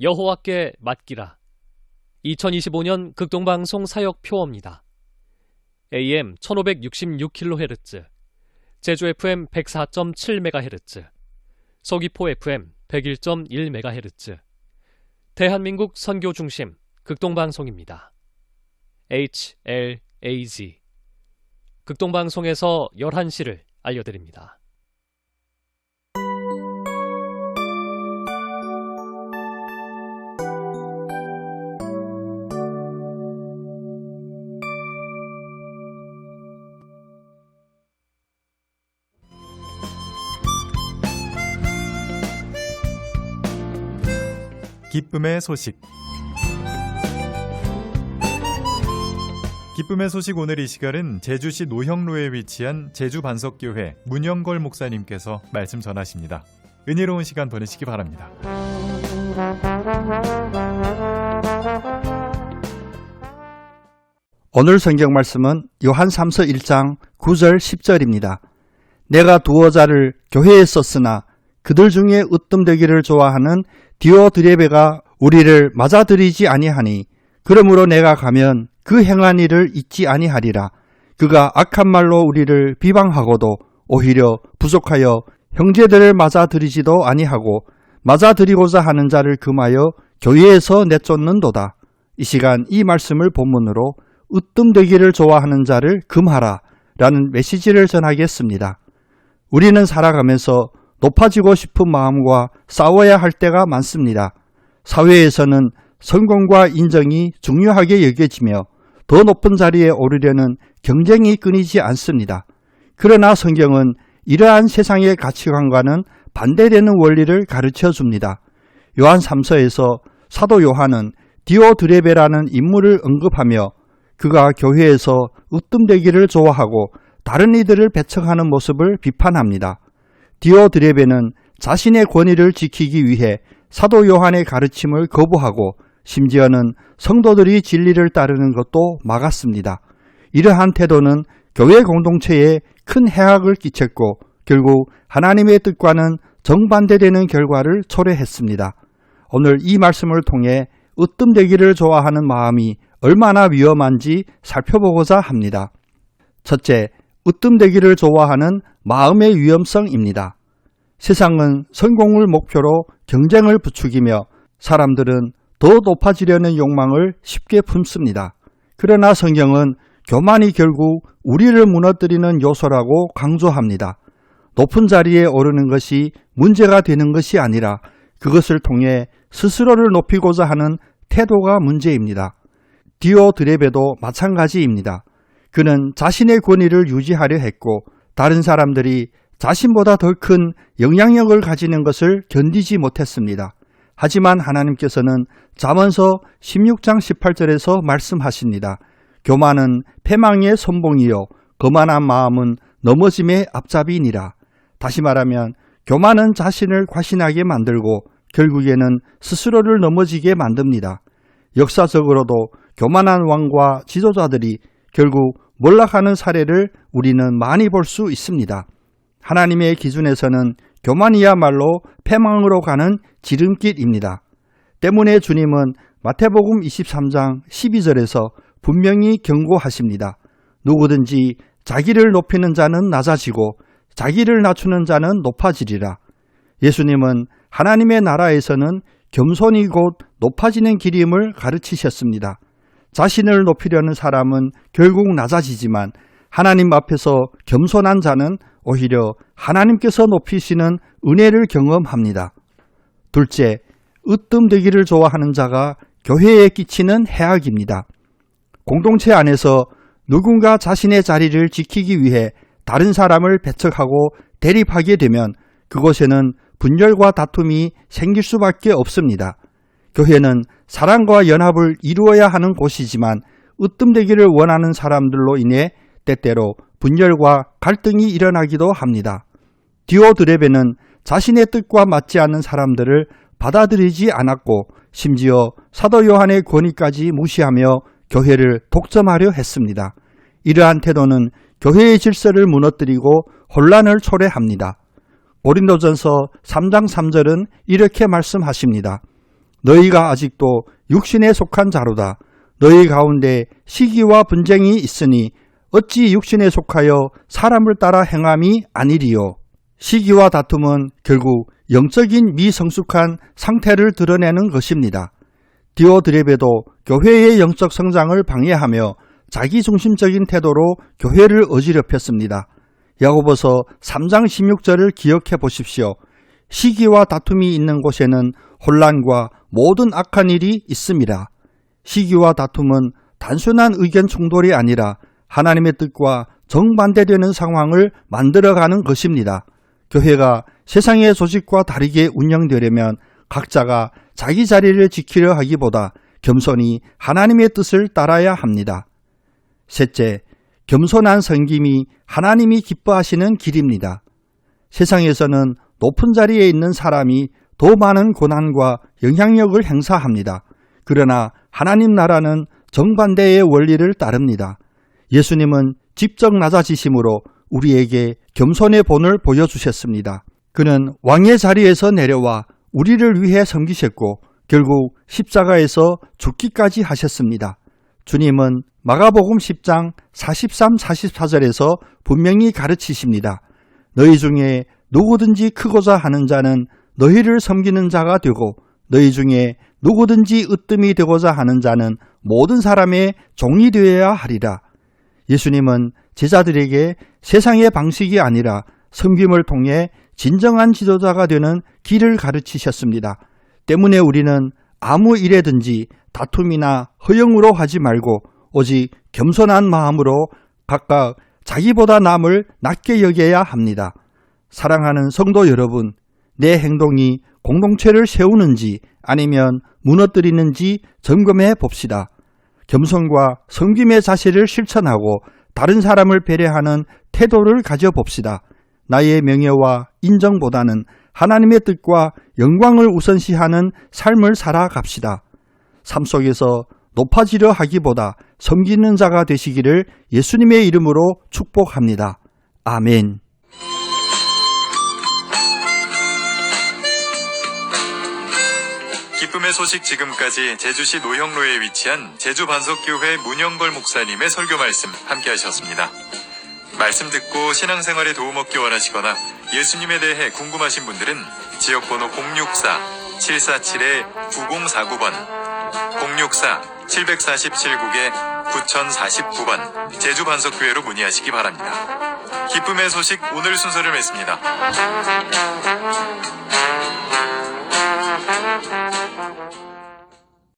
여호와께 맡기라. 2025년 극동방송 사역 표어입니다. AM 1566kHz, 제주 FM 104.7MHz, 서귀포 FM 101.1MHz, 대한민국 선교 중심 극동방송입니다. HLAG. 극동방송에서 11시를 알려드립니다. 기쁨의 소식. 기쁨의 소식 오늘 이 시간은 제주시 노형로에 위치한 제주반석교회 문영걸 목사님께서 말씀 전하십니다. 은혜로운 시간 보내시기 바랍니다. 오늘 성경 말씀은 요한 3서 1장 9절 10절입니다. 내가 두어 자를 교회에 썼으나 그들 중에 으뜸되기를 좋아하는 디오드레베가 우리를 맞아들이지 아니하니 그러므로 내가 가면 그 행한 일을 잊지 아니하리라. 그가 악한 말로 우리를 비방하고도 오히려 부족하여 형제들을 맞아들이지도 아니하고 맞아들이고자 하는 자를 금하여 교회에서 내쫓는도다. 이 시간 이 말씀을 본문으로 으뜸되기를 좋아하는 자를 금하라 라는 메시지를 전하겠습니다. 우리는 살아가면서 높아지고 싶은 마음과 싸워야 할 때가 많습니다. 사회에서는 성공과 인정이 중요하게 여겨지며 더 높은 자리에 오르려는 경쟁이 끊이지 않습니다. 그러나 성경은 이러한 세상의 가치관과는 반대되는 원리를 가르쳐 줍니다. 요한 3서에서 사도 요한은 디오드레베라는 인물을 언급하며 그가 교회에서 으뜸되기를 좋아하고 다른 이들을 배척하는 모습을 비판합니다. 디오드레베는 자신의 권위를 지키기 위해 사도 요한의 가르침을 거부하고 심지어는 성도들이 진리를 따르는 것도 막았습니다. 이러한 태도는 교회 공동체에 큰 해악을 끼쳤고 결국 하나님의 뜻과는 정반대되는 결과를 초래했습니다. 오늘 이 말씀을 통해 으뜸되기를 좋아하는 마음이 얼마나 위험한지 살펴보고자 합니다. 첫째, 으뜸되기를 좋아하는 마음의 위험성입니다. 세상은 성공을 목표로 경쟁을 부추기며 사람들은 더 높아지려는 욕망을 쉽게 품습니다. 그러나 성경은 교만이 결국 우리를 무너뜨리는 요소라고 강조합니다. 높은 자리에 오르는 것이 문제가 되는 것이 아니라 그것을 통해 스스로를 높이고자 하는 태도가 문제입니다. 디오드레베도 마찬가지입니다. 그는 자신의 권위를 유지하려 했고 다른 사람들이 자신보다 더 큰 영향력을 가지는 것을 견디지 못했습니다. 하지만 하나님께서는 잠언서 16장 18절에서 말씀하십니다. 교만은 패망의 선봉이요 거만한 마음은 넘어짐의 앞잡이니라. 다시 말하면 교만은 자신을 과신하게 만들고 결국에는 스스로를 넘어지게 만듭니다. 역사적으로도 교만한 왕과 지도자들이 결국 몰락하는 사례를 우리는 많이 볼 수 있습니다. 하나님의 기준에서는 교만이야말로 패망으로 가는 지름길입니다. 때문에 주님은 마태복음 23장 12절에서 분명히 경고하십니다. 누구든지 자기를 높이는 자는 낮아지고 자기를 낮추는 자는 높아지리라. 예수님은 하나님의 나라에서는 겸손이 곧 높아지는 길임을 가르치셨습니다. 자신을 높이려는 사람은 결국 낮아지지만 하나님 앞에서 겸손한 자는 오히려 하나님께서 높이시는 은혜를 경험합니다. 둘째, 으뜸되기를 좋아하는 자가 교회에 끼치는 해악입니다. 공동체 안에서 누군가 자신의 자리를 지키기 위해 다른 사람을 배척하고 대립하게 되면 그곳에는 분열과 다툼이 생길 수밖에 없습니다. 교회는 사랑과 연합을 이루어야 하는 곳이지만 으뜸되기를 원하는 사람들로 인해 때때로 분열과 갈등이 일어나기도 합니다. 디오드레베는 자신의 뜻과 맞지 않는 사람들을 받아들이지 않았고 심지어 사도 요한의 권위까지 무시하며 교회를 독점하려 했습니다. 이러한 태도는 교회의 질서를 무너뜨리고 혼란을 초래합니다. 고린도전서 3장 3절은 이렇게 말씀하십니다. 너희가 아직도 육신에 속한 자로다. 너희 가운데 시기와 분쟁이 있으니 어찌 육신에 속하여 사람을 따라 행함이 아니리요. 시기와 다툼은 결국 영적인 미성숙한 상태를 드러내는 것입니다. 디오드레베도 교회의 영적 성장을 방해하며 자기중심적인 태도로 교회를 어지럽혔습니다. 야고보서 3장 16절을 기억해 보십시오. 시기와 다툼이 있는 곳에는 혼란과 모든 악한 일이 있습니다. 시기와 다툼은 단순한 의견 충돌이 아니라 하나님의 뜻과 정반대되는 상황을 만들어가는 것입니다. 교회가 세상의 조직과 다르게 운영되려면 각자가 자기 자리를 지키려 하기보다 겸손히 하나님의 뜻을 따라야 합니다. 셋째, 겸손한 섬김이 하나님이 기뻐하시는 길입니다. 세상에서는 높은 자리에 있는 사람이 더 많은 고난과 영향력을 행사합니다. 그러나 하나님 나라는 정반대의 원리를 따릅니다. 예수님은 직접 낮아지심으로 우리에게 겸손의 본을 보여주셨습니다. 그는 왕의 자리에서 내려와 우리를 위해 섬기셨고 결국 십자가에서 죽기까지 하셨습니다. 주님은 마가복음 10장 43, 44절에서 분명히 가르치십니다. 너희 중에 누구든지 크고자 하는 자는 너희를 섬기는 자가 되고 너희 중에 누구든지 으뜸이 되고자 하는 자는 모든 사람의 종이 되어야 하리라. 예수님은 제자들에게 세상의 방식이 아니라 섬김을 통해 진정한 지도자가 되는 길을 가르치셨습니다. 때문에 우리는 아무 일에든지 다툼이나 허영으로 하지 말고 오직 겸손한 마음으로 각각 자기보다 남을 낮게 여겨야 합니다. 사랑하는 성도 여러분, 내 행동이 공동체를 세우는지 아니면 무너뜨리는지 점검해 봅시다. 겸손과 섬김의 자세를 실천하고 다른 사람을 배려하는 태도를 가져봅시다. 나의 명예와 인정보다는 하나님의 뜻과 영광을 우선시하는 삶을 살아갑시다. 삶 속에서 높아지려 하기보다 섬기는 자가 되시기를 예수님의 이름으로 축복합니다. 아멘. 기쁨의 소식 지금까지 제주시 노형로에 위치한 제주반석교회 문영걸 목사님의 설교 말씀 함께 하셨습니다. 말씀 듣고 신앙생활에 도움 얻기 원하시거나 예수님에 대해 궁금하신 분들은 지역번호 064-747-9049번 064-747국에 9049번 제주반석교회로 문의하시기 바랍니다. 기쁨의 소식 오늘 순서를 맺습니다.